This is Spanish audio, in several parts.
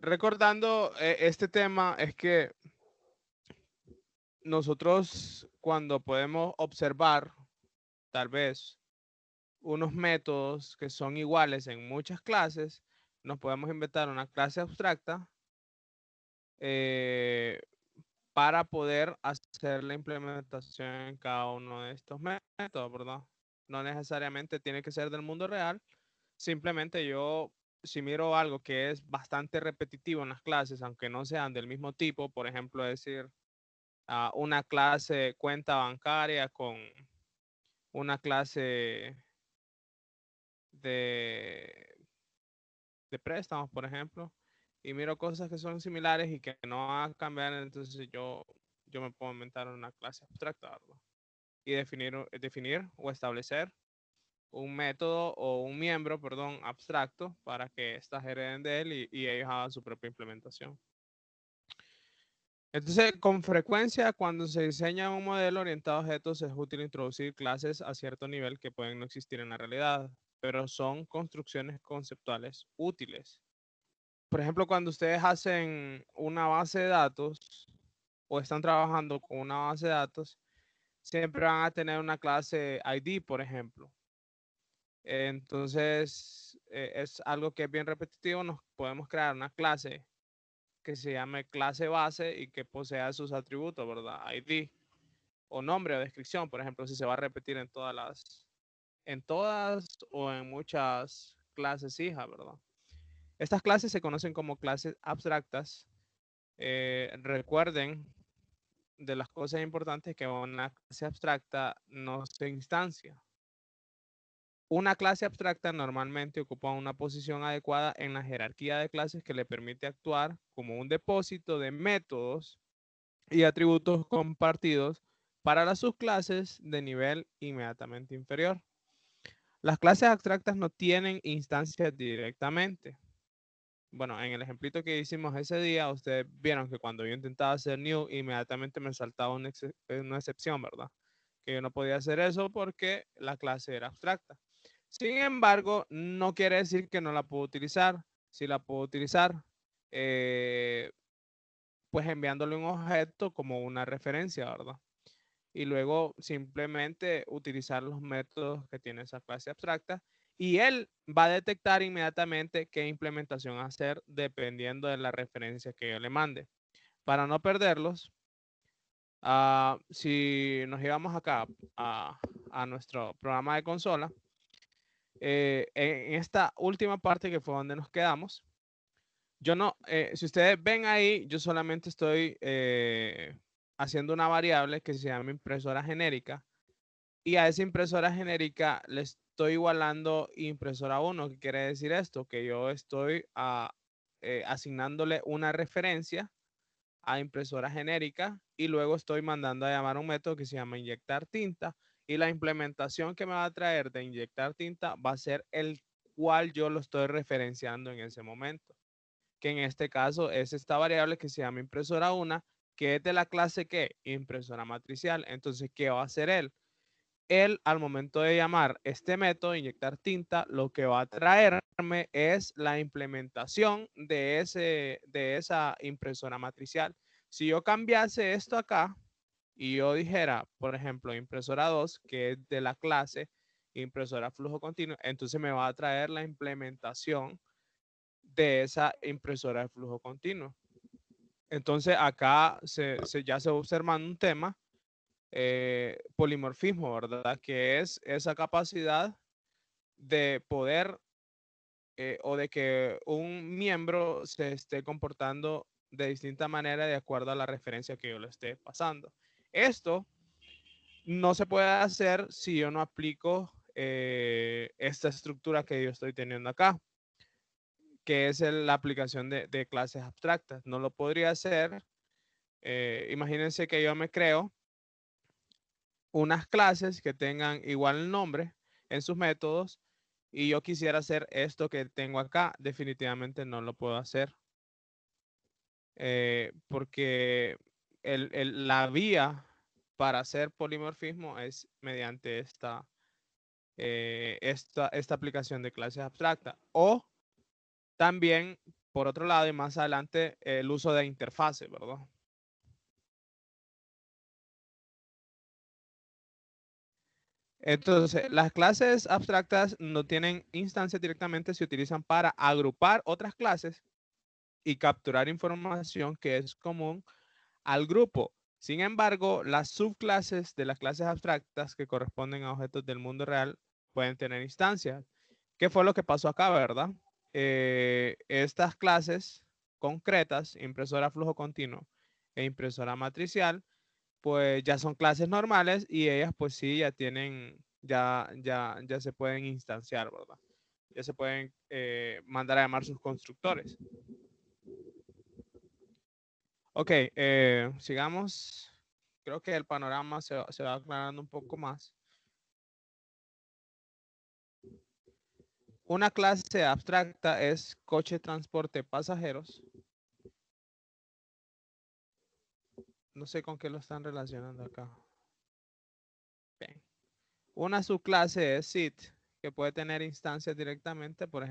Recordando este tema, es que nosotros cuando podemos observar tal vez unos métodos que son iguales en muchas clases, nos podemos inventar una clase abstracta eh, para poder hacer la implementación en cada uno de estos métodos, ¿verdad? No necesariamente tiene que ser del mundo real, simplemente yo, si miro algo que es bastante repetitivo en las clases, aunque no sean del mismo tipo, por ejemplo, decir una clase cuenta bancaria con una clase de, de préstamos, por ejemplo, y miro cosas que son similares y que no van a cambiar, entonces yo me puedo inventar una clase abstracta, ¿verdad? Y definir o establecer un método o un miembro, perdón, abstracto para que éstas hereden de él y ellos hagan su propia implementación. Entonces, con frecuencia, cuando se diseña un modelo orientado a objetos, es útil introducir clases a cierto nivel que pueden no existir en la realidad, pero son construcciones conceptuales útiles. Por ejemplo, cuando ustedes hacen una base de datos o están trabajando con una base de datos, siempre van a tener una clase ID, por ejemplo. Entonces, es algo que es bien repetitivo. Nos podemos crear una clase que se llame clase base y que posea sus atributos, ¿verdad? ID o nombre o descripción, por ejemplo, si se va a repetir en todas o en muchas clases hijas, ¿verdad? Estas clases se conocen como clases abstractas. Recuerden de las cosas importantes que una clase abstracta no se instancia. Una clase abstracta normalmente ocupa una posición adecuada en la jerarquía de clases que le permite actuar como un depósito de métodos y atributos compartidos para las subclases de nivel inmediatamente inferior. Las clases abstractas no tienen instancias directamente. Bueno, en el ejemplito que hicimos ese día, ustedes vieron que cuando yo intentaba hacer new, inmediatamente me saltaba una excepción, ¿verdad? Que yo no podía hacer eso porque la clase era abstracta. Sin embargo, no quiere decir que no la puedo utilizar. Si la puedo utilizar, eh, pues enviándole un objeto como una referencia, ¿verdad? Y luego simplemente utilizar los métodos que tiene esa clase abstracta y él va a detectar inmediatamente qué implementación hacer dependiendo de la referencia que yo le mande. Para no perderlos, si nos llevamos acá a nuestro programa de consola, en esta última parte que fue donde nos quedamos, yo no, si ustedes ven ahí, yo solamente estoy haciendo una variable que se llama impresora genérica y a esa impresora genérica le estoy igualando impresora 1. ¿Qué quiere decir esto? Que yo estoy asignándole una referencia a impresora genérica y luego estoy mandando a llamar un método que se llama inyectar tinta y la implementación que me va a traer de inyectar tinta va a ser el cual yo lo estoy referenciando en ese momento, que en este caso es esta variable que se llama impresora 1, que es de la clase que impresora matricial. Entonces, ¿qué va a hacer él? Él, al momento de llamar este método, inyectar tinta, lo que va a traerme es la implementación de esa impresora matricial. Si yo cambiase esto acá y yo dijera, por ejemplo, impresora 2, que es de la clase impresora flujo continuo, entonces me va a traer la implementación de esa impresora de flujo continuo. Entonces acá ya se va observando un tema polimorfismo, ¿verdad? Que es esa capacidad de poder o de que un miembro se esté comportando de distinta manera de acuerdo a la referencia que yo le esté pasando. Esto no se puede hacer si yo no aplico esta estructura que yo estoy teniendo acá, que es la aplicación de clases abstractas. No lo podría hacer. Imagínense que yo me creo unas clases que tengan igual nombre en sus métodos y yo quisiera hacer esto que tengo acá, definitivamente no lo puedo hacer porque la vía para hacer polimorfismo es mediante esta aplicación de clases abstractas o también por otro lado, y más adelante, el uso de interfaces, ¿verdad? Entonces, las clases abstractas no tienen instancias directamente, se utilizan para agrupar otras clases y capturar información que es común al grupo. Sin embargo, las subclases de las clases abstractas que corresponden a objetos del mundo real pueden tener instancias. ¿Qué fue lo que pasó acá, verdad? Estas clases concretas, impresora flujo continuo e impresora matricial, pues ya son clases normales y ellas pues sí ya tienen, ya se pueden instanciar, ¿verdad? Ya se pueden mandar a llamar sus constructores. Ok, sigamos. Creo que el panorama se va aclarando un poco más. Una clase abstracta es coche transporte pasajeros. No sé con qué lo están relacionando acá. Bien. Una subclase es SIT, que puede tener instancias directamente, por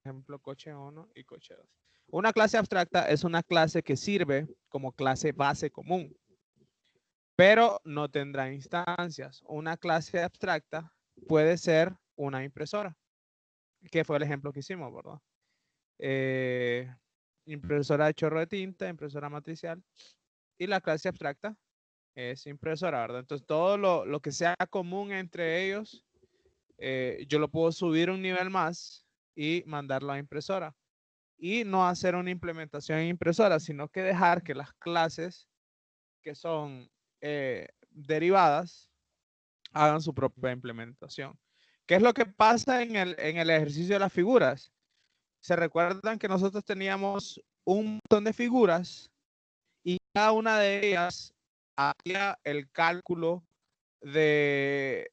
ejemplo, coche 1 y coche 2. Una clase abstracta es una clase que sirve como clase base común, pero no tendrá instancias. Una clase abstracta puede ser una impresora, que fue el ejemplo que hicimos, ¿verdad? Impresora de chorro de tinta, impresora matricial, y la clase abstracta es impresora, ¿verdad? Entonces, todo lo que sea común entre ellos, yo lo puedo subir un nivel más y mandarlo a impresora. Y no hacer una implementación en impresora, sino que dejar que las clases que son derivadas hagan su propia implementación. ¿Qué es lo que pasa en el ejercicio de las figuras? Se recuerdan que nosotros teníamos un montón de figuras y cada una de ellas hacía el cálculo de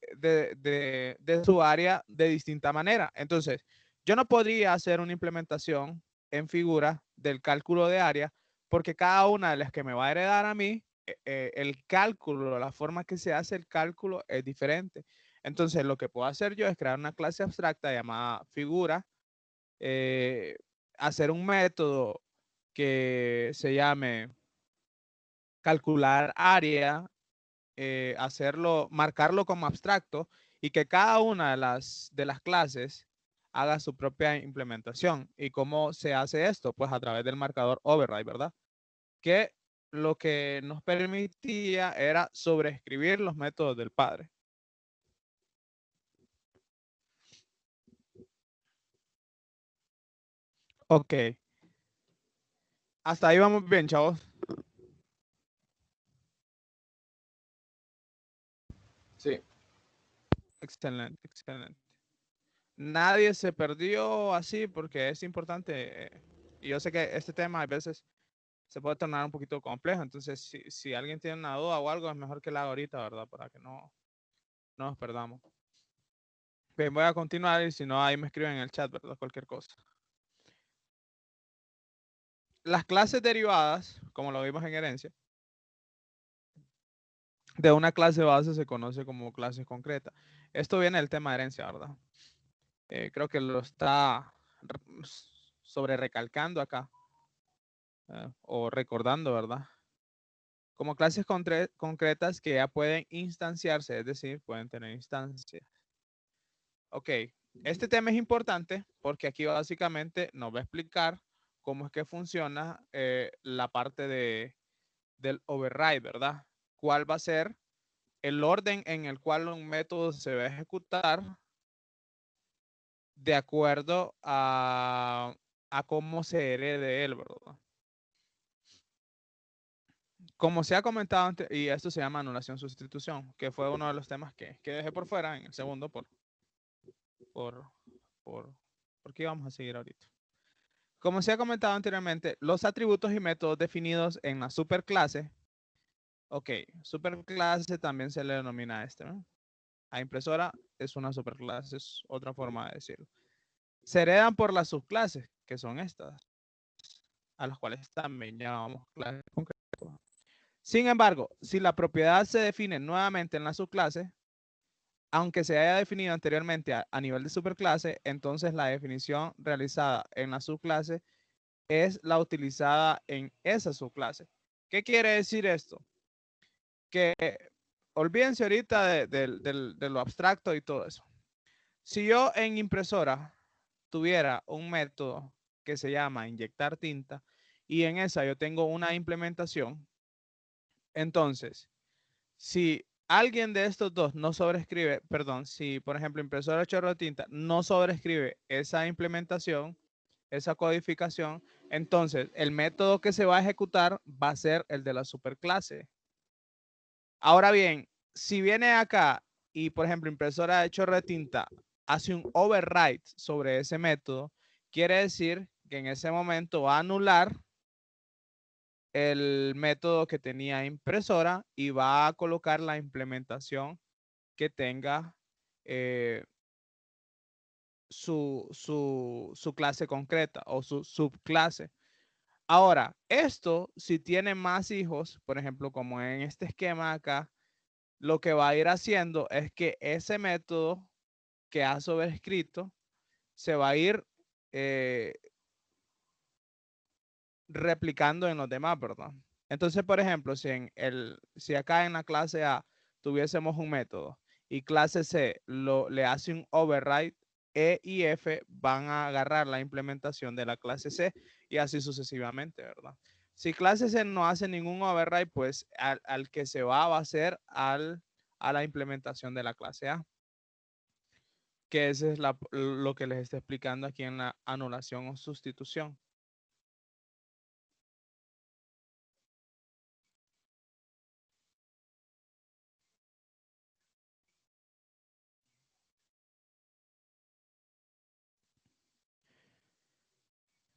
su área de distinta manera. Entonces, yo no podría hacer una implementación en figura del cálculo de área porque cada una de las que me va a heredar a mí, el cálculo, la forma que se hace el cálculo es diferente. Entonces, lo que puedo hacer yo es crear una clase abstracta llamada figura, hacer un método que se llame calcular área, hacerlo, marcarlo como abstracto y que cada una de las clases haga su propia implementación. ¿Y cómo se hace esto? Pues a través del marcador override, ¿verdad? Que lo que nos permitía era sobreescribir los métodos del padre. Ok. Hasta ahí vamos bien, chavos. Sí. Excelente, excelente. Nadie se perdió así porque es importante. Y yo sé que este tema a veces se puede tornar un poquito complejo. Entonces, si alguien tiene una duda o algo, es mejor que la haga ahorita, ¿verdad? Para que no nos perdamos. Bien, voy a continuar y si no, ahí me escriben en el chat, ¿verdad? Cualquier cosa. Las clases derivadas, como lo vimos en herencia, de una clase base se conoce como clases concretas. Esto viene del tema de herencia, ¿verdad? Creo que lo está sobre recalcando acá, o recordando, ¿verdad? Como clases concretas que ya pueden instanciarse, es decir, pueden tener instancias. Ok, este tema es importante porque aquí básicamente nos va a explicar cómo es que funciona la parte del override, ¿verdad? ¿Cuál va a ser el orden en el cual un método se va a ejecutar de acuerdo a cómo se herede de él, ¿verdad? Como se ha comentado antes, y esto se llama anulación sustitución, que fue uno de los temas que dejé por fuera en el segundo por, por, porque íbamos a seguir ahorita. Como se ha comentado anteriormente, los atributos y métodos definidos en la superclase, ok, superclase también se le denomina a este, ¿no? A impresora es una superclase, es otra forma de decirlo. Se heredan por las subclases, que son estas, a las cuales también llamamos clases concretas. Sin embargo, si la propiedad se define nuevamente en la subclase, aunque se haya definido anteriormente a nivel de superclase, entonces la definición realizada en la subclase es la utilizada en esa subclase. ¿Qué quiere decir esto? Que olvídense ahorita de lo abstracto y todo eso. Si yo en impresora tuviera un método que se llama inyectar tinta y en esa yo tengo una implementación, entonces, si alguien de estos dos no sobrescribe, perdón, si por ejemplo impresora chorro de tinta no sobrescribe esa implementación, esa codificación, entonces el método que se va a ejecutar va a ser el de la superclase. Ahora bien, si viene acá y por ejemplo impresora de chorro de tinta hace un override sobre ese método, quiere decir que en ese momento va a anular el método que tenía impresora y va a colocar la implementación que tenga su clase concreta o su subclase. Ahora, esto si tiene más hijos, por ejemplo, como en este esquema acá, lo que va a ir haciendo es que ese método que ha sobrescrito se va a ir eh, replicando en los demás, ¿verdad? Entonces, por ejemplo, si acá en la clase A tuviésemos un método y clase C le hace un override, E y F van a agarrar la implementación de la clase C y así sucesivamente, ¿verdad? Si clase C no hace ningún override, pues al que se va a ser a la implementación de la clase A, que ese es lo que les estoy explicando aquí en la anulación o sustitución.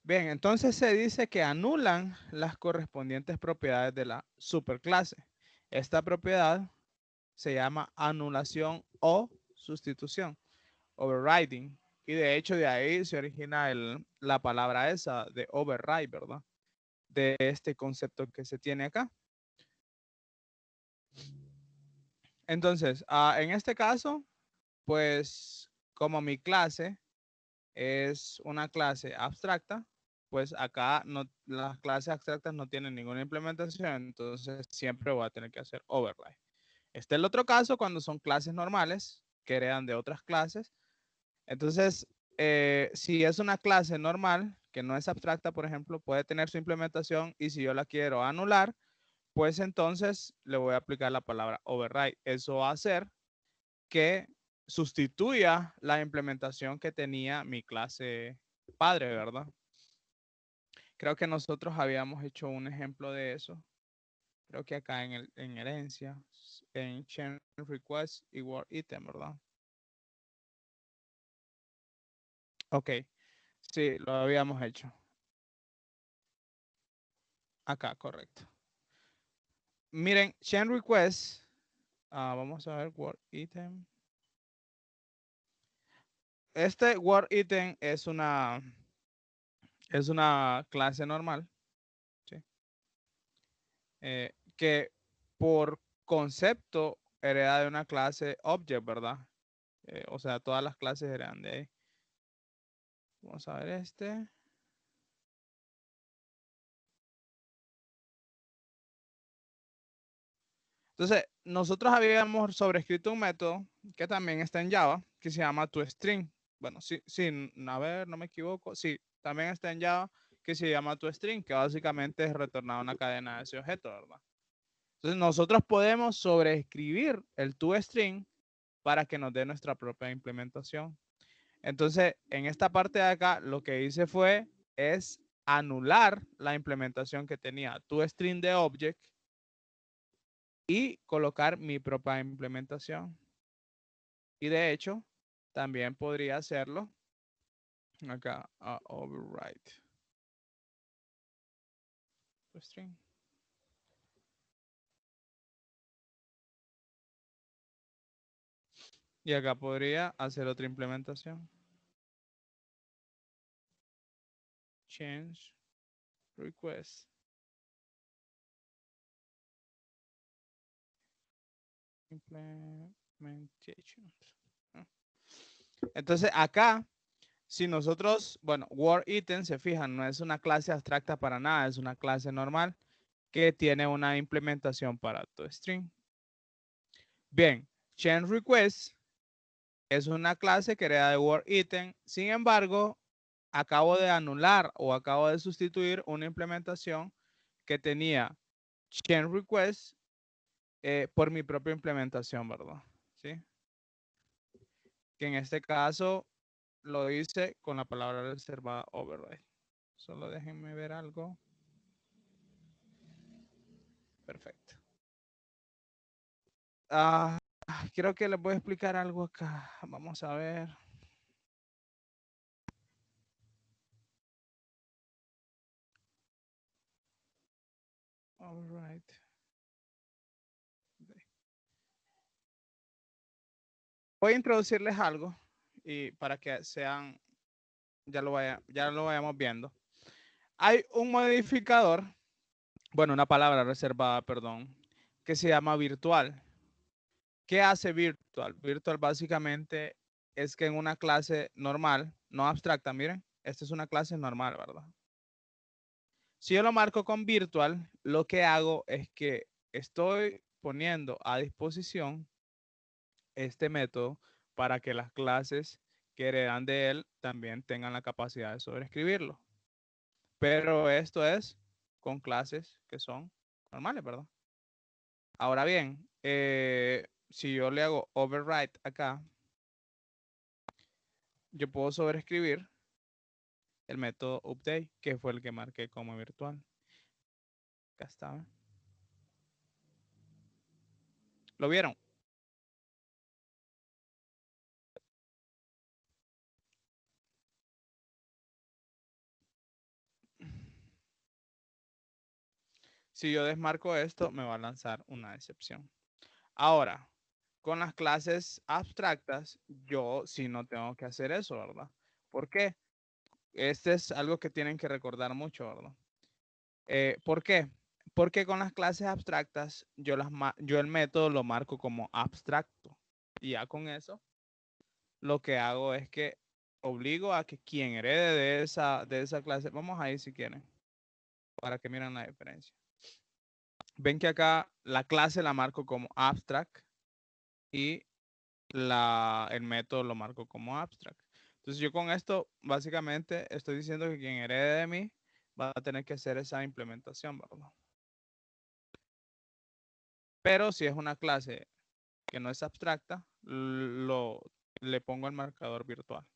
Bien, entonces se dice que anulan las correspondientes propiedades de la superclase. Esta propiedad se llama anulación o sustitución, overriding. Y de hecho de ahí se origina la palabra esa de override, ¿verdad? De este concepto que se tiene acá. Entonces, en este caso, pues como mi clase es una clase abstracta, pues acá no, las clases abstractas no tienen ninguna implementación, entonces siempre voy a tener que hacer override. Este es el otro caso cuando son clases normales que heredan de otras clases. Entonces, si es una clase normal que no es abstracta, por ejemplo, puede tener su implementación y si yo la quiero anular, pues entonces le voy a aplicar la palabra override. Eso va a hacer que sustituya la implementación que tenía mi clase padre, ¿verdad? Creo que nosotros habíamos hecho un ejemplo de eso. Creo que acá en herencia, en change request y word item, ¿verdad? Ok, sí, lo habíamos hecho. Acá, correcto. Miren, chain request, vamos a ver word item. Este word item es una clase normal, ¿sí? Que por concepto hereda de una clase object, ¿verdad? O sea, todas las clases heredan de ahí. Vamos a ver este. Entonces, nosotros habíamos sobrescrito un método que también está en Java, que se llama toString. Bueno, sí, a ver, no me equivoco. Sí, también está en Java, que se llama toString, que básicamente es retornar una cadena de ese objeto, ¿verdad? Entonces, nosotros podemos sobreescribir el toString para que nos dé nuestra propia implementación. Entonces, en esta parte de acá, lo que hice es anular la implementación que tenía toString de object y colocar mi propia implementación. Y de hecho, también podría hacerlo acá, override string. Y acá podría hacer otra implementación. Change request. Implementation. Entonces acá Si nosotros, bueno, Word Item, se fijan, no es una clase abstracta para nada, es una clase normal que tiene una implementación para toString. Bien, Change Request es una clase creada de Word Item. Sin embargo, acabo de anular o acabo de sustituir una implementación que tenía Change Request por mi propia implementación, ¿verdad? ¿Sí? Que en este caso lo hice con la palabra reservada override. Solo déjenme ver algo. Perfecto. Creo que les voy a explicar algo acá. Vamos a ver. Alright. Voy a introducirles algo y para que sean, ya lo vayamos viendo. Hay un modificador, bueno, una palabra reservada, perdón, que se llama virtual. ¿Qué hace virtual? Virtual básicamente es que en una clase normal, no abstracta, miren, esta es una clase normal, ¿verdad? Si yo lo marco con virtual, lo que hago es que estoy poniendo a disposición este método para que las clases que heredan de él también tengan la capacidad de sobreescribirlo. Pero esto es con clases que son normales, ¿verdad? Ahora bien, si yo le hago override acá, yo puedo sobreescribir el método update, que fue el que marqué como virtual. Acá está. ¿Lo vieron? Si yo desmarco esto, me va a lanzar una excepción. Ahora, con las clases abstractas, yo sí no tengo que hacer eso, ¿verdad? ¿Por qué? Este es algo que tienen que recordar mucho, ¿verdad? ¿Por qué? Porque con las clases abstractas, yo el método lo marco como abstracto. Y ya con eso, lo que hago es que obligo a que quien herede de esa clase, vamos a ir si quieren, para que miren la diferencia. Ven que acá la clase la marco como abstract y el método lo marco como abstract. Entonces yo con esto básicamente estoy diciendo que quien herede de mí va a tener que hacer esa implementación, ¿verdad? Pero si es una clase que no es abstracta, le pongo el marcador virtual.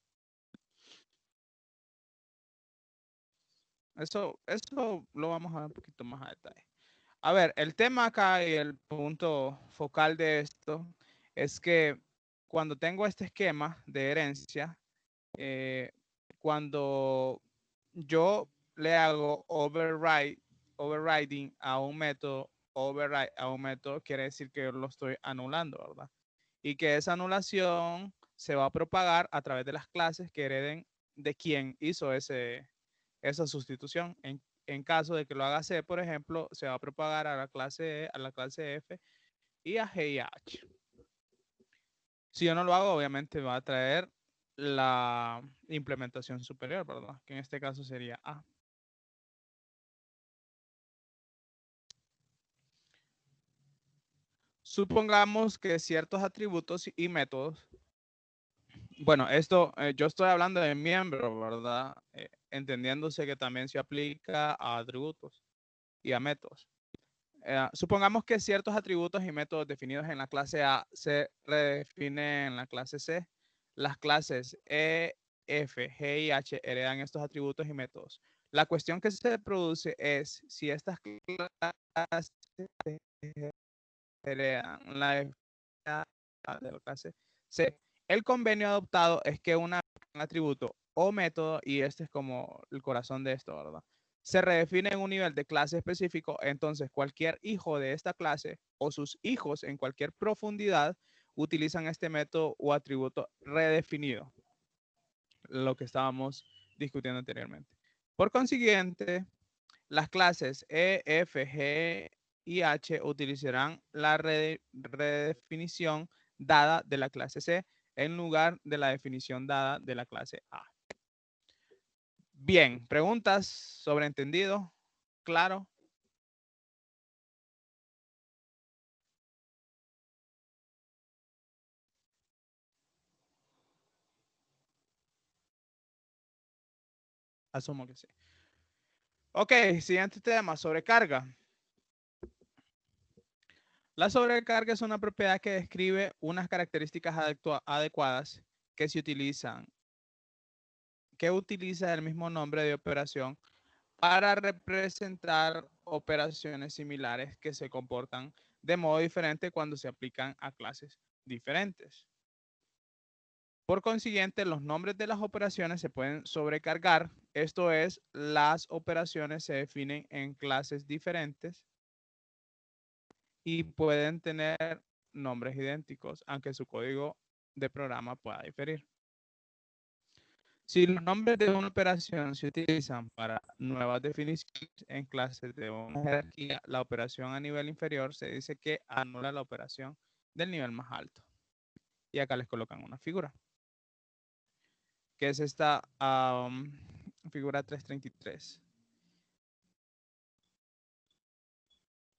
Eso lo vamos a ver un poquito más a detalle. A ver, el tema acá y el punto focal de esto es que cuando tengo este esquema de herencia, cuando yo le hago overriding a un método, override a un método, quiere decir que yo lo estoy anulando, ¿verdad? Y que esa anulación se va a propagar a través de las clases que hereden de quien hizo esa sustitución. En caso de que lo haga C, por ejemplo, se va a propagar a la clase E, a la clase F y a G y a H. Si yo no lo hago, obviamente va a traer la implementación superior, ¿verdad? Que en este caso sería A. Supongamos que ciertos atributos y métodos, bueno, esto yo estoy hablando de miembro, ¿verdad? Entendiéndose que también se aplica a atributos y a métodos. Supongamos que ciertos atributos y métodos definidos en la clase A se redefinen en la clase C. Las clases E, F, G y H heredan estos atributos y métodos. La cuestión que se produce es si estas clases heredan la de la clase C. El convenio adoptado es que un atributo o método, y este es como el corazón de esto, ¿verdad? Se redefine en un nivel de clase específico, entonces cualquier hijo de esta clase o sus hijos en cualquier profundidad utilizan este método o atributo redefinido, lo que estábamos discutiendo anteriormente. Por consiguiente, las clases E, F, G y H utilizarán la redefinición dada de la clase C en lugar de la definición dada de la clase A. Bien, preguntas, sobreentendido, claro. Asumo que sí. Ok, siguiente tema, sobrecarga. La sobrecarga es una propiedad que describe unas características adecuadas que se utilizan, que utiliza el mismo nombre de operación para representar operaciones similares que se comportan de modo diferente cuando se aplican a clases diferentes. Por consiguiente, los nombres de las operaciones se pueden sobrecargar. Esto es, las operaciones se definen en clases diferentes y pueden tener nombres idénticos, aunque su código de programa pueda diferir. Si los nombres de una operación se utilizan para nuevas definiciones en clases de una jerarquía, la operación a nivel inferior se dice que anula la operación del nivel más alto. Y acá les colocan una figura, que es esta figura 333.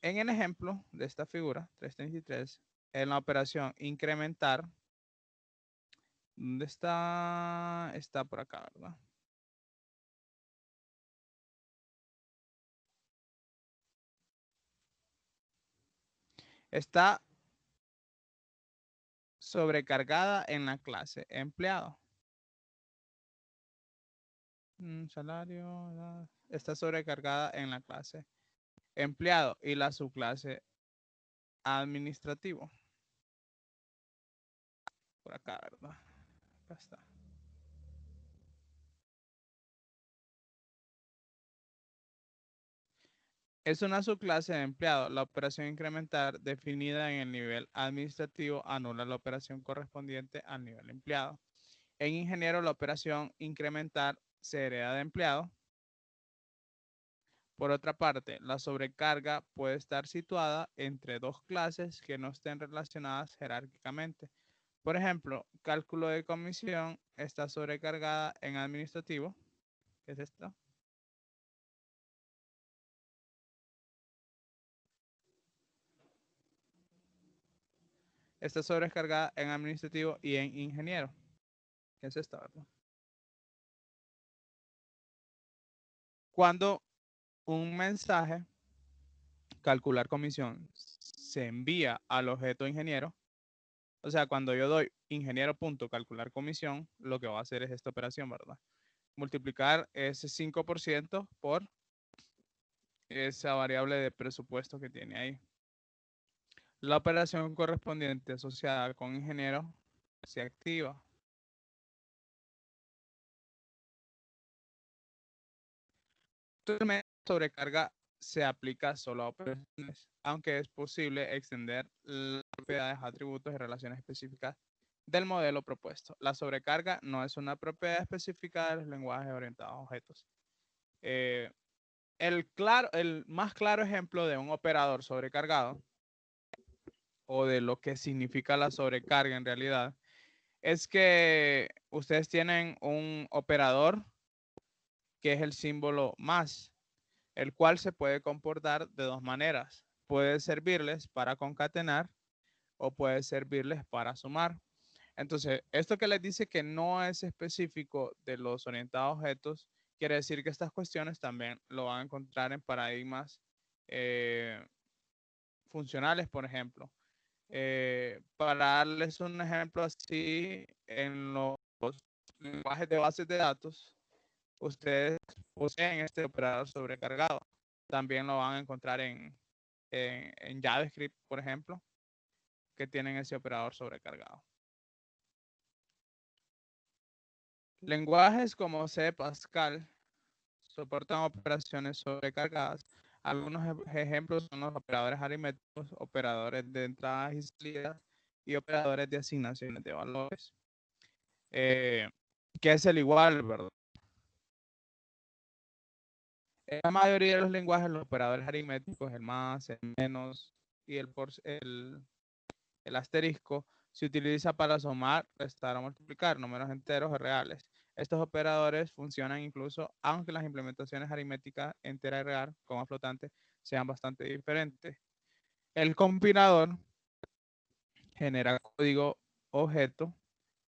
En el ejemplo de esta figura 333, en la operación incrementar, ¿dónde está? Está por acá, ¿verdad? Está sobrecargada en la clase empleado. Salario, está sobrecargada en la clase empleado y la subclase administrativo. Por acá, ¿verdad? Acá está. Es una subclase de empleado. La operación incrementar definida en el nivel administrativo anula la operación correspondiente al nivel empleado. En ingeniero, la operación incrementar se hereda de empleado. Por otra parte, la sobrecarga puede estar situada entre dos clases que no estén relacionadas jerárquicamente. Por ejemplo, cálculo de comisión está sobrecargada en administrativo. ¿Qué es esto? Está sobrecargada en administrativo y en ingeniero. ¿Qué es esto, verdad? Cuando un mensaje, calcular comisión, se envía al objeto ingeniero, o sea, cuando yo doy ingeniero.calcular comisión, lo que va a hacer es esta operación, ¿verdad? Multiplicar ese 5% por esa variable de presupuesto que tiene ahí. La operación correspondiente asociada con ingeniero se activa. Actualmente, la sobrecarga se aplica solo a operaciones, aunque es posible extender las propiedades, atributos y relaciones específicas del modelo propuesto. La sobrecarga no es una propiedad específica de los lenguajes orientados a objetos. Eh, el más claro ejemplo de un operador sobrecargado o de lo que significa la sobrecarga en realidad es que ustedes tienen un operador que es el símbolo más, el cual se puede comportar de dos maneras. Puede servirles para concatenar o puede servirles para sumar. Entonces, esto que les dice que no es específico de los orientados a objetos, quiere decir que estas cuestiones también lo van a encontrar en paradigmas funcionales, por ejemplo. Para darles un ejemplo así, en los lenguajes de bases de datos, ustedes poseen este operador sobrecargado. También lo van a encontrar en JavaScript, por ejemplo, que tienen ese operador sobrecargado. Lenguajes como C, Pascal, soportan operaciones sobrecargadas. Algunos ejemplos son los operadores aritméticos, operadores de entradas y salidas y operadores de asignaciones de valores. Que es el igual, ¿verdad? En la mayoría de los lenguajes, los operadores aritméticos, el más, el menos y el asterisco, se utiliza para sumar, restar o multiplicar números enteros o reales. Estos operadores funcionan incluso aunque las implementaciones aritméticas entera y real, coma flotante, sean bastante diferentes. El compilador genera código objeto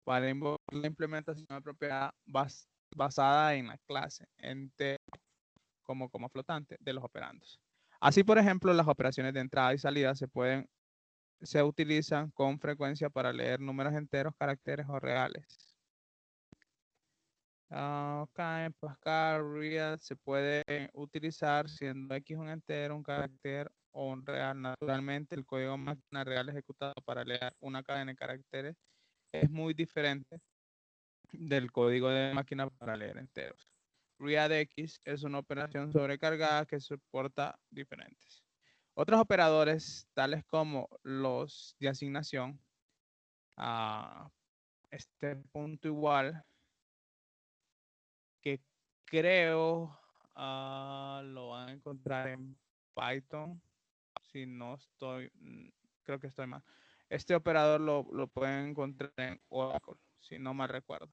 para invocar la implementación apropiada basada en la clase entera como coma flotante de los operandos. Así, por ejemplo, las operaciones de entrada y salida se utilizan con frecuencia para leer números enteros, caracteres o reales. Acá en Pascal, real se puede utilizar siendo X un entero, un carácter o un real. Naturalmente, el código máquina real ejecutado para leer una cadena de caracteres es muy diferente del código de máquina para leer enteros. ReadX es una operación sobrecargada que soporta diferentes. Otros operadores, tales como los de asignación, este punto igual, que creo lo van a encontrar en Python, si no estoy, creo que estoy mal. Este operador lo pueden encontrar en Oracle, si no mal recuerdo.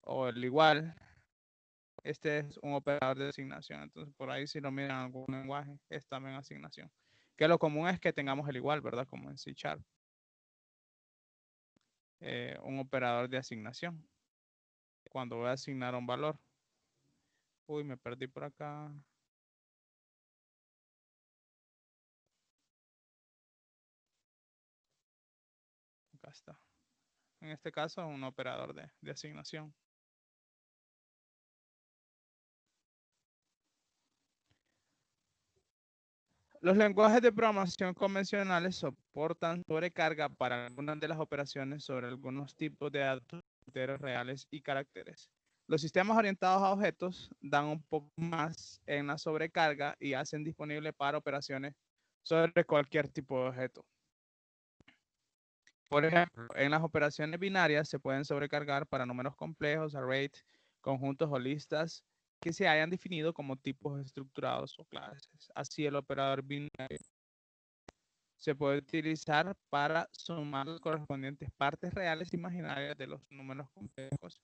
O el igual, este es un operador de asignación, entonces por ahí si lo miran en algún lenguaje, es también asignación. Que lo común es que tengamos el igual, ¿verdad? Como en C#. Un operador de asignación. Cuando voy a asignar un valor. Uy, me perdí por acá. Acá está. En este caso, un operador de asignación. Los lenguajes de programación convencionales soportan sobrecarga para algunas de las operaciones sobre algunos tipos de datos enteros reales y caracteres. Los sistemas orientados a objetos dan un poco más en la sobrecarga y hacen disponible para operaciones sobre cualquier tipo de objeto. Por ejemplo, en las operaciones binarias se pueden sobrecargar para números complejos, arrays, conjuntos o listas que se hayan definido como tipos estructurados o clases. Así, el operador binario se puede utilizar para sumar las correspondientes partes reales imaginarias de los números complejos.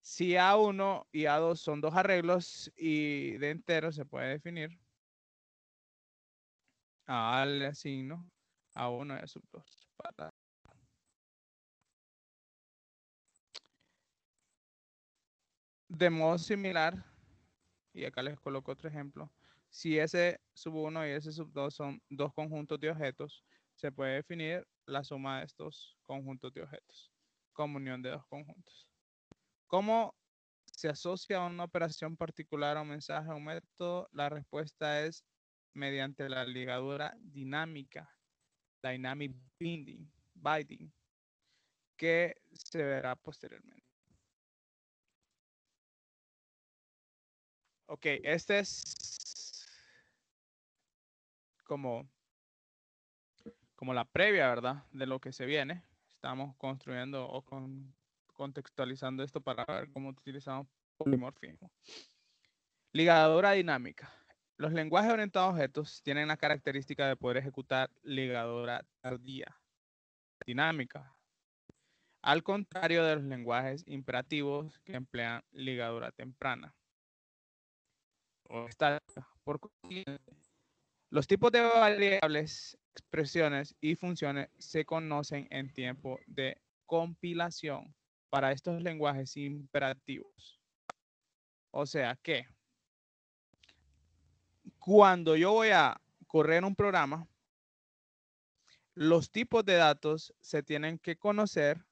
Si A1 y A2 son dos arreglos y de enteros, se puede definir A le asigno A1 y A sub 2. De modo similar, y acá les coloco otro ejemplo, si S sub 1 y S sub 2 son dos conjuntos de objetos, se puede definir la suma de estos conjuntos de objetos, comunión de dos conjuntos. ¿Cómo se asocia a una operación particular a un mensaje o un método? La respuesta es mediante la ligadura dinámica, dynamic binding, que se verá posteriormente. Ok, este es como la previa, ¿verdad? De lo que se viene. Estamos construyendo o contextualizando esto para ver cómo utilizamos polimorfismo. Ligadura dinámica. Los lenguajes orientados a objetos tienen la característica de poder ejecutar ligadura tardía, dinámica, al contrario de los lenguajes imperativos que emplean ligadura temprana o estática. Por consiguiente, los tipos de variables, expresiones y funciones se conocen en tiempo de compilación para estos lenguajes imperativos. O sea que cuando yo voy a correr un programa, los tipos de datos se tienen que conocer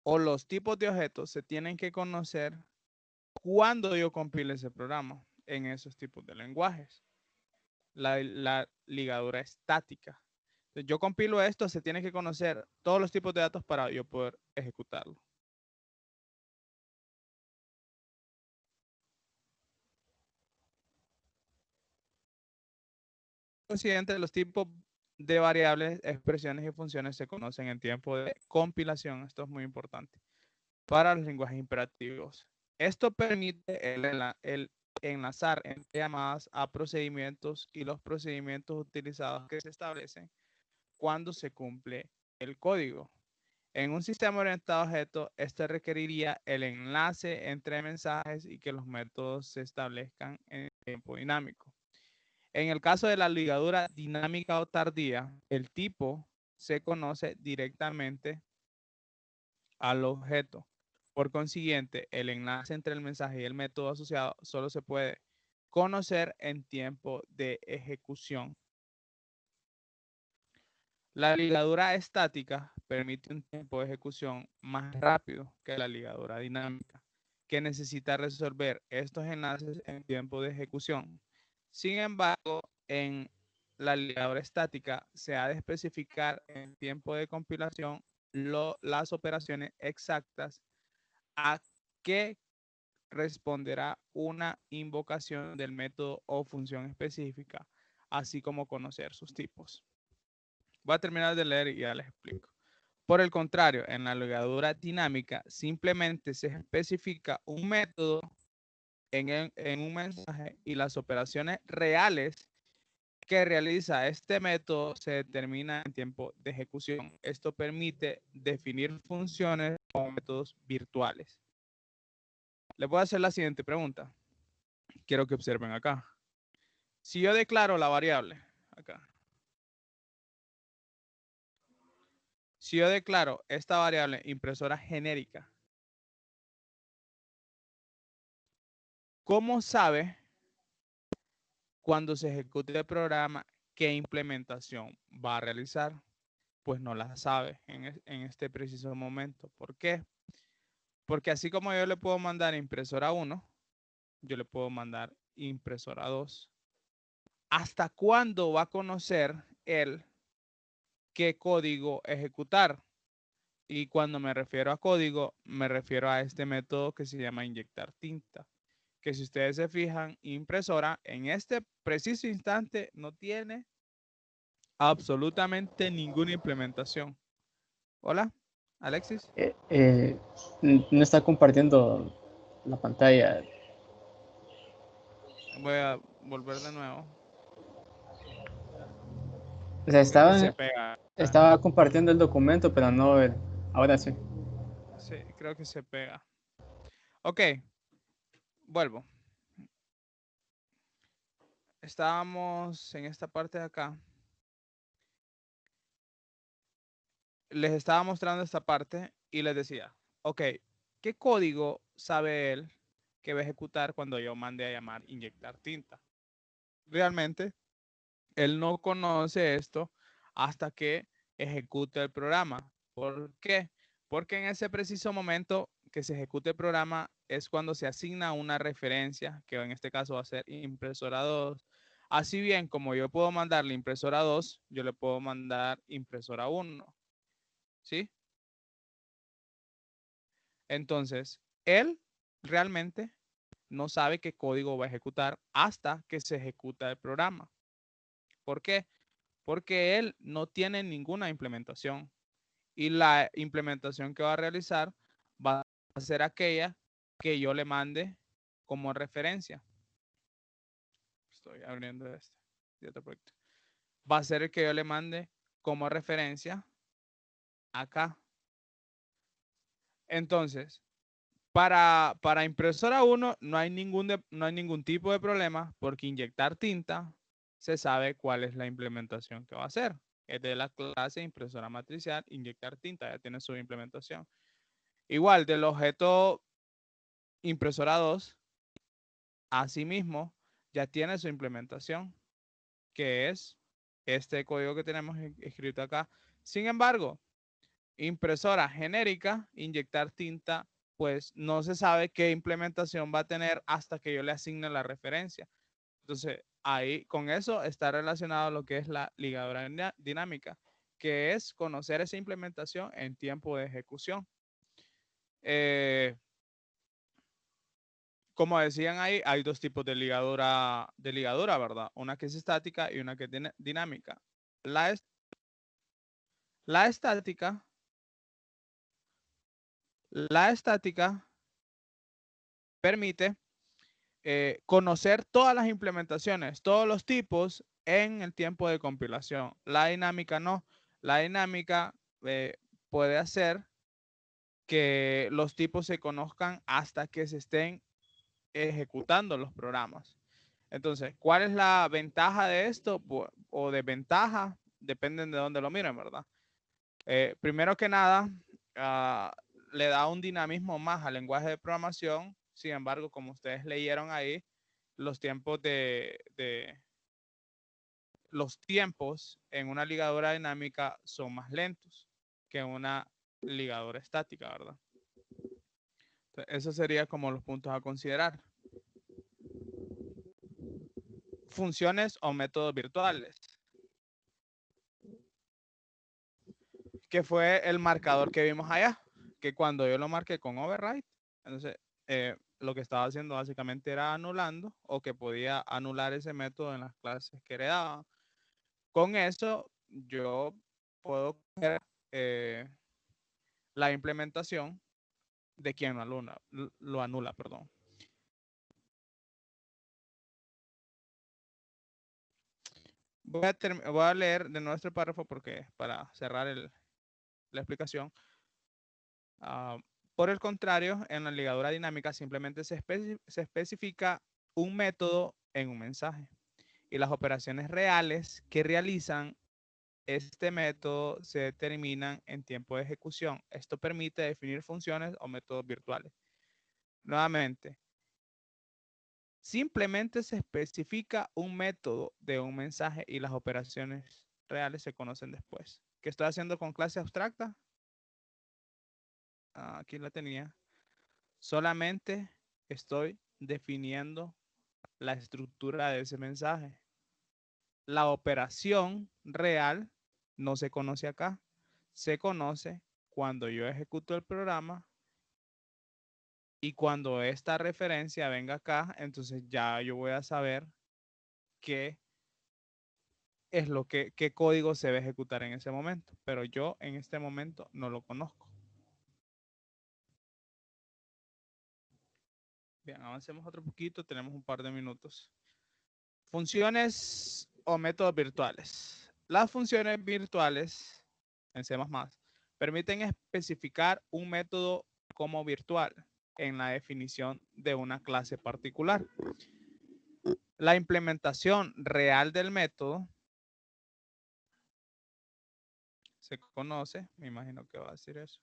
o los tipos de objetos se tienen que conocer cuando yo compile ese programa en esos tipos de lenguajes. La ligadura estática. Entonces, yo compilo esto, se tiene que conocer todos los tipos de datos para yo poder ejecutarlo. Consiguiente, los tipos de variables, expresiones y funciones se conocen en tiempo de compilación. Esto es muy importante para los lenguajes imperativos. Esto permite el enlazar entre llamadas a procedimientos y los procedimientos utilizados que se establecen cuando se cumple el código. En un sistema orientado a objetos, este requeriría el enlace entre mensajes y que los métodos se establezcan en tiempo dinámico. En el caso de la ligadura dinámica o tardía, el tipo se conoce directamente al objeto. Por consiguiente, el enlace entre el mensaje y el método asociado solo se puede conocer en tiempo de ejecución. La ligadura estática permite un tiempo de ejecución más rápido que la ligadura dinámica, que necesita resolver estos enlaces en tiempo de ejecución. Sin embargo, en la ligadura estática se ha de especificar en tiempo de compilación las operaciones exactas a que responderá una invocación del método o función específica, así como conocer sus tipos. Voy a terminar de leer y ya les explico. Por el contrario, en la ligadura dinámica simplemente se especifica un método en un mensaje y las operaciones reales que realiza este método se determina en tiempo de ejecución. Esto permite definir funciones con métodos virtuales. Les voy a hacer la siguiente pregunta. Quiero que observen acá. Si yo declaro la variable, acá. Si yo declaro esta variable impresora genérica, ¿cómo sabe cuando se ejecute el programa qué implementación va a realizar? Pues no la sabe en este preciso momento. ¿Por qué? Porque así como yo le puedo mandar impresora 1, yo le puedo mandar impresora 2. ¿Hasta cuándo va a conocer él qué código ejecutar? Y cuando me refiero a código, me refiero a este método que se llama inyectar tinta. Que si ustedes se fijan, impresora en este preciso instante no tiene absolutamente ninguna implementación. Hola, Alexis. No está compartiendo la pantalla. Voy a volver de nuevo. O sea, Creo que se pega. estaba compartiendo el documento, pero no el. Ahora sí. Sí, creo que se pega. Ok, vuelvo. Estábamos en esta parte de acá. Les estaba mostrando esta parte y les decía, ok, ¿qué código sabe él que va a ejecutar cuando yo mande a llamar inyectar tinta? Realmente, él no conoce esto hasta que ejecute el programa. ¿Por qué? Porque en ese preciso momento que se ejecute el programa es cuando se asigna una referencia, que en este caso va a ser impresora 2. Así bien, como yo puedo mandarle impresora 2, yo le puedo mandar impresora 1. ¿Sí? Entonces, él realmente no sabe qué código va a ejecutar hasta que se ejecuta el programa. ¿Por qué? Porque él no tiene ninguna implementación y la implementación que va a realizar va a ser aquella que yo le mande como referencia. Estoy abriendo de otro proyecto. Va a ser el que yo le mande como referencia acá. Entonces, para impresora 1 no hay ningún tipo de problema porque inyectar tinta se sabe cuál es la implementación que va a hacer. Es de la clase impresora matricial, inyectar tinta, ya tiene su implementación. Igual, del objeto impresora 2, asimismo, ya tiene su implementación, que es este código que tenemos escrito acá. Sin embargo, impresora genérica, inyectar tinta, pues no se sabe qué implementación va a tener hasta que yo le asigne la referencia. Entonces, ahí con eso está relacionado lo que es la ligadura dinámica, que es conocer esa implementación en tiempo de ejecución. Como decían ahí, hay dos tipos de ligadura, ¿verdad? Una que es estática y una que es dinámica. La estática permite conocer todas las implementaciones, todos los tipos en el tiempo de compilación. La dinámica no. La dinámica puede hacer que los tipos se conozcan hasta que se estén ejecutando los programas. Entonces, ¿cuál es la ventaja de esto? O desventaja, dependen de dónde lo miren, ¿verdad? Primero que nada, le da un dinamismo más al lenguaje de programación. Sin embargo, como ustedes leyeron ahí, los tiempos los tiempos en una ligadura dinámica son más lentos que en una ligadura estática, ¿verdad? Entonces, eso sería como los puntos a considerar. Funciones o métodos virtuales, que fue el marcador que vimos allá, que cuando yo lo marqué con override, entonces lo que estaba haciendo básicamente era anulando, o que podía anular ese método en las clases que heredaba. Con eso yo puedo ver la implementación de quien lo anula, perdón. Voy a leer de nuestro párrafo porque para cerrar la explicación. Por el contrario, en la ligadura dinámica simplemente se especifica un método en un mensaje, y las operaciones reales que realizan este método se determinan en tiempo de ejecución. Esto permite definir funciones o métodos virtuales. Nuevamente, simplemente se especifica un método de un mensaje y las operaciones reales se conocen después. ¿Qué estoy haciendo con clase abstracta? Aquí la tenía. Solamente estoy definiendo la estructura de ese mensaje. La operación real no se conoce acá. Se conoce cuando yo ejecuto el programa, y cuando esta referencia venga acá, entonces ya yo voy a saber qué es qué código se va a ejecutar en ese momento. Pero yo en este momento no lo conozco. Bien, avancemos otro poquito. Tenemos un par de minutos. Funciones o métodos virtuales. Las funciones virtuales en C++ permiten especificar un método como virtual en la definición de una clase particular. La implementación real del método se conoce, me imagino que va a decir eso.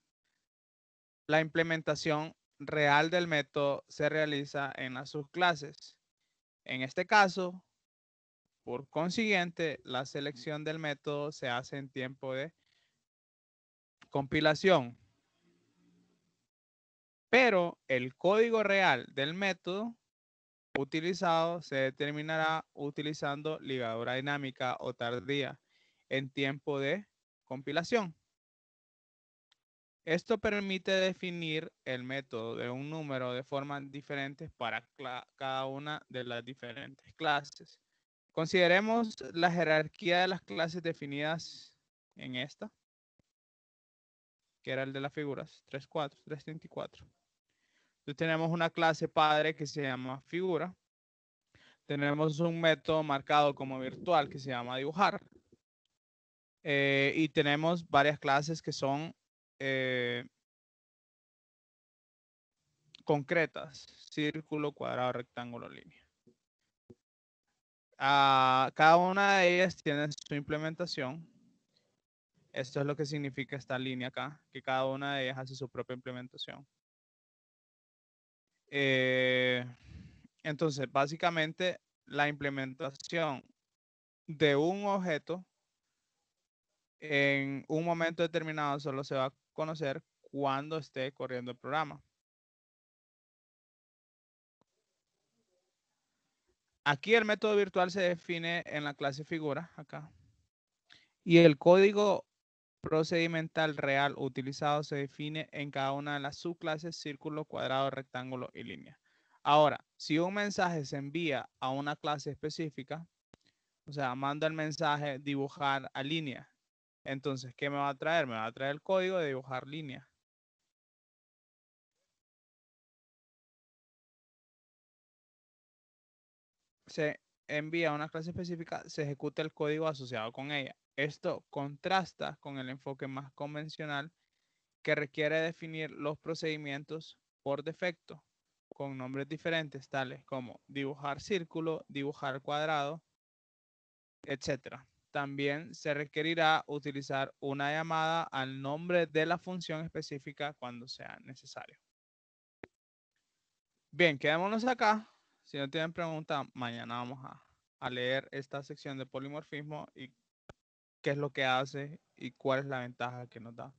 La implementación real del método se realiza en las subclases. En este caso, por consiguiente, la selección del método se hace en tiempo de compilación. Pero el código real del método utilizado se determinará utilizando ligadura dinámica o tardía en tiempo de compilación. Esto permite definir el método de un número de formas diferentes para cada una de las diferentes clases. Consideremos la jerarquía de las clases definidas en esta, que era el de las figuras, 3.4, 3.34. Entonces tenemos una clase padre que se llama figura. Tenemos un método marcado como virtual que se llama dibujar. Y tenemos varias clases que son concretas: círculo, cuadrado, rectángulo, línea. Cada una de ellas tiene su implementación. Esto es lo que significa esta línea acá, que cada una de ellas hace su propia implementación. Entonces, básicamente, la implementación de un objeto en un momento determinado solo se va a conocer cuando esté corriendo el programa. Aquí el método virtual se define en la clase figura, acá. Y el código procedimental real utilizado se define en cada una de las subclases: círculo, cuadrado, rectángulo y línea. Ahora, si un mensaje se envía a una clase específica, o sea, mando el mensaje dibujar a línea, entonces, ¿qué me va a traer? Me va a traer el código de dibujar línea. Se envía a una clase específica, se ejecuta el código asociado con ella. Esto contrasta con el enfoque más convencional que requiere definir los procedimientos por defecto con nombres diferentes, tales como dibujar círculo, dibujar cuadrado, etc. También se requerirá utilizar una llamada al nombre de la función específica cuando sea necesario. Bien, quedémonos acá. Si no tienen preguntas, mañana vamos a leer esta sección de polimorfismo y qué es lo que hace y cuál es la ventaja que nos da.